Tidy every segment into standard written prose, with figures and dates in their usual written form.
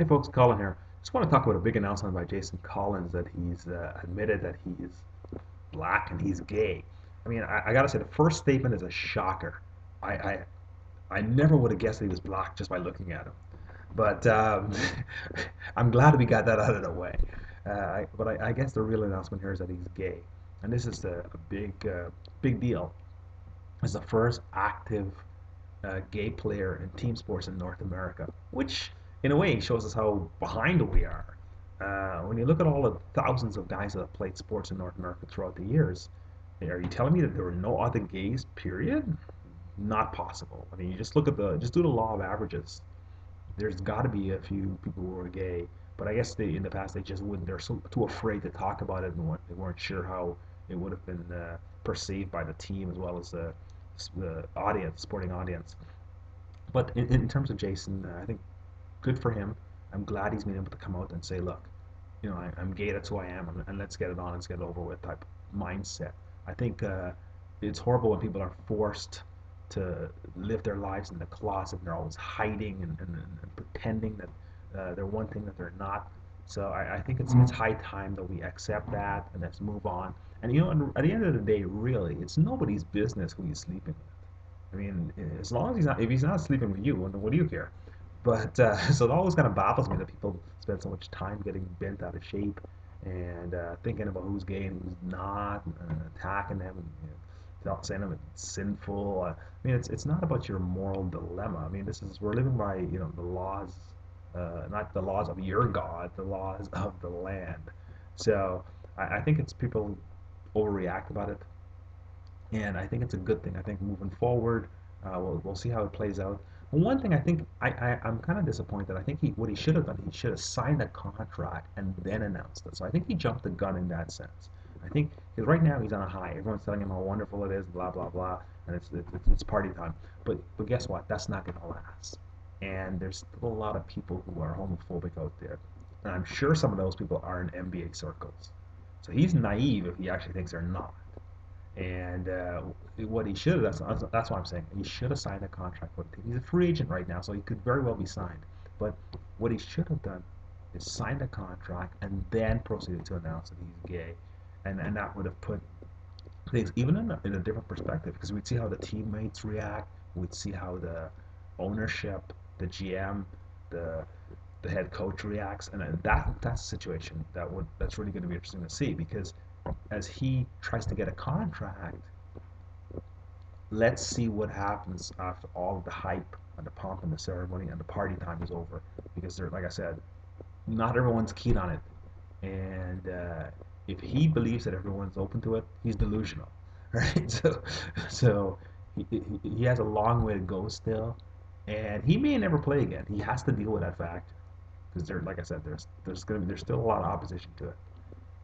Hey folks, Colin here. Just want to talk about a big announcement by Jason Collins that he's admitted that he is black and he's gay. I mean, I gotta say, the first statement is a shocker. I, I, I never would have guessed that he was black just by looking at him. But I'm glad we got that out of the way. But I guess the real announcement here is that he's gay. And this is a big deal. It's the first active gay player in team sports in North America, which in a way shows us how behind we are. When you look at all the thousands of guys that have played sports in North America throughout the years, are you telling me that there were no other gays? Period. Not possible. I mean, you just look at just do the law of averages. There's got to be a few people who are gay, but I guess in the past they just wouldn't. They're so too afraid to talk about it, and they weren't sure how it would have been perceived by the team as well as the audience, sporting audience. But in terms of Jason, I think good for him. I'm glad he's been able to come out and say, look, I'm gay, that's who I am, and let's get it on, let's get it over with type mindset. I think it's horrible when people are forced to live their lives in the closet and they're always hiding and pretending that they're one thing that they're not. So I think it's high time that we accept that and let's move on. And at the end of the day, really, it's nobody's business who he's sleeping with. I mean, as long as if he's not sleeping with you, what do you care? But so it always kind of baffles me that people spend so much time getting bent out of shape and thinking about who's gay and who's not, and attacking them and saying them it's sinful. I mean, it's not about your moral dilemma. I mean, we're living by the laws, not the laws of your God, the laws of the land. So I think it's people overreact about it, and I think it's a good thing. I think moving forward, we'll see how it plays out. One thing I think I'm kind of disappointed. I think what he should have done, he should have signed a contract and then announced it. So I think he jumped the gun in that sense. I think because right now he's on a high. Everyone's telling him how wonderful it is, blah blah blah, and it's party time. But guess what? That's not going to last. And there's still a lot of people who are homophobic out there, and I'm sure some of those people are in NBA circles. So he's naive if he actually thinks they're not. And what he should have, that's what I'm saying. He should have signed a contract with the team. He's a free agent right now, so he could very well be signed. But what he should have done is signed a contract and then proceeded to announce that he's gay. And that would have put things even in a different perspective because we'd see how the teammates react. We'd see how the ownership, the GM, the the head coach reacts, and that's a situation that's really going to be interesting to see because as he tries to get a contract, let's see what happens after all of the hype and the pomp and the ceremony and the party time is over. Because like I said, not everyone's keen on it, and if he believes that everyone's open to it, he's delusional, right? So he has a long way to go still, and he may never play again. He has to deal with that fact because like I said, there's still a lot of opposition to it.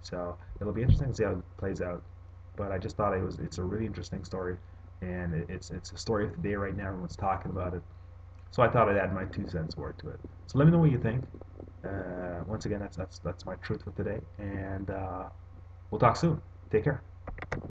So it'll be interesting to see how it plays out. But I just thought it's a really interesting story, and it's a story of the day right now. Everyone's talking about it. So I thought I'd add my 2 cents worth to it. So let me know what you think. Once again, that's my truth for today, and we'll talk soon. Take care.